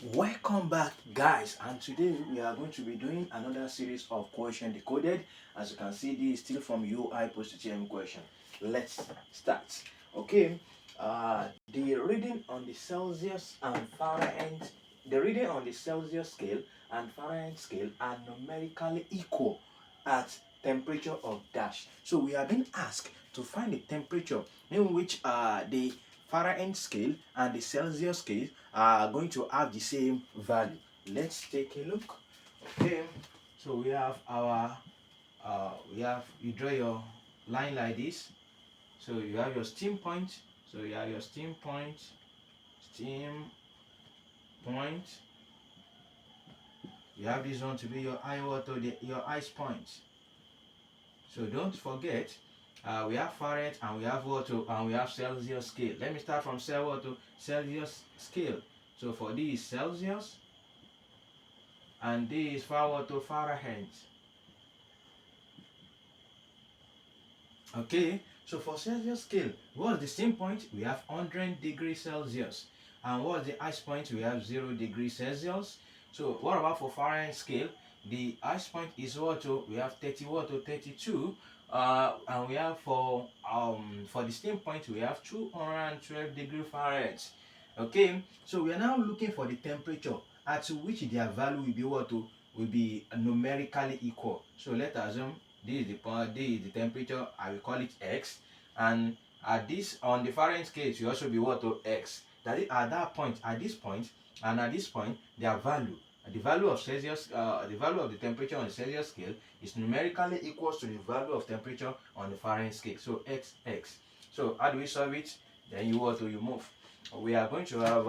Welcome back, guys, and today we are going to be doing another series of Question Decoded. As you can see, this is still from UI Post-UTME question. Let's start. Okay, the reading on the Celsius and Fahrenheit, the reading on the Celsius scale and Fahrenheit scale are numerically equal at temperature of dash. So we are being asked to find the temperature in which the Fahrenheit scale and the Celsius scale are going to have the same value. Let's take a look. Okay, so we have our you draw your line like this. So you have your steam point. So you have your steam point. You have this one to be your your ice point. So don't forget, we have Fahrenheit and we have water and we have Celsius scale. Let me start from Celsius scale. So for this Celsius and this Fahrenheit. Okay, so for Celsius scale, what's the steam point? We have 100 degrees Celsius. And what's the ice point? We have 0 degrees Celsius. So what about for Fahrenheit scale? The ice point is what? We have 32. And we have for the steam point we have 212 degree Fahrenheit. Okay, so we are now looking for the temperature at which their value will be will be numerically equal. So let's assume this is the temperature. I will call it X, and at this on the Fahrenheit case will also be X. That is at that point, at this point, and at this point, their value. The value of Celsius, the value of the temperature on the Celsius scale is numerically equal to the value of temperature on the Fahrenheit scale. So X. So how do we solve it? Then you move. We are going to have.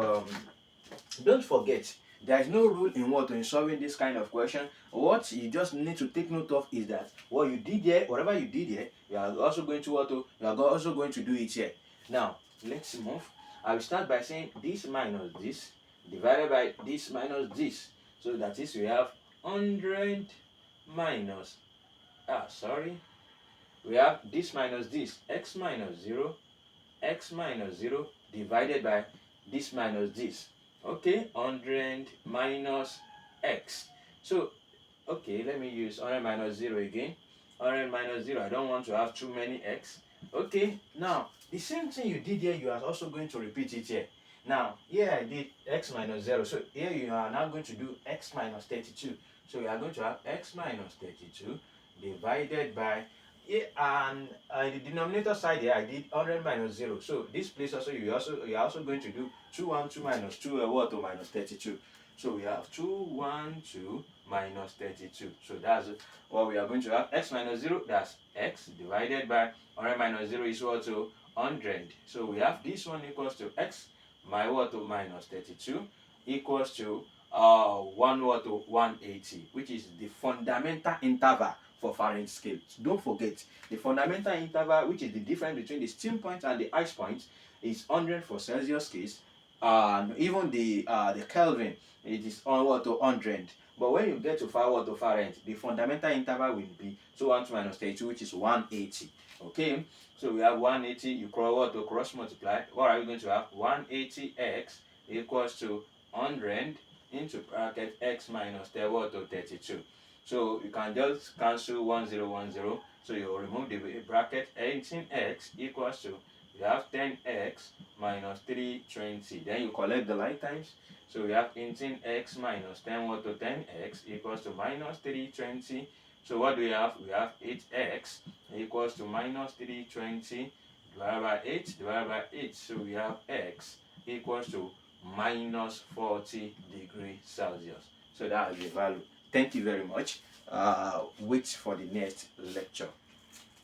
Don't forget, there is no rule in solving this kind of question. What you just need to take note of is that what you did here, whatever you did here, you are also going to also going to do it here. Now let's move. I will start by saying this minus this divided by this minus this. So that is we have 100 minus, we have this minus this, x minus 0 divided by this minus this. Okay, 100 minus x. So, okay, let me use 100 minus 0 again. 100 minus 0, I don't want to have too many x. Okay, now, the same thing you did here, you are also going to repeat it here. Now, here I did x minus 0. So here you are now going to do x minus 32. So you are going to have x minus 32 divided by, and the denominator side here I did 100 minus 0. So this place also you are also going to do 212 minus 2 minus 32. So we have 212 minus 32. So that's what we are going to have. X minus 0, that's x divided by 100 minus 0 is what? 100. So we have this one equals to x minus 32 equals to 180, which is the fundamental interval for Fahrenheit scale. So don't forget, the fundamental interval, which is the difference between the steam point and the ice point, is 100 for Celsius case. Even the Kelvin, it is 100. But when you get to Fahrenheit, the fundamental interval will be 212 minus 32, which is 180. Okay, so we have 180. You cross multiply. What are we going to have? 180x equals to 100 into bracket x minus 32. So you can just cancel 1010. So you remove the bracket. 18x equals to, you have 10x minus 320. Then you collect the line times. So we have 18x minus 10x equals to minus 320. So what do we have? We have 8x equals to minus 320 divided by 8 So we have x equals to minus 40 degrees Celsius. So that is the value. Thank you very much. Wait for the next lecture.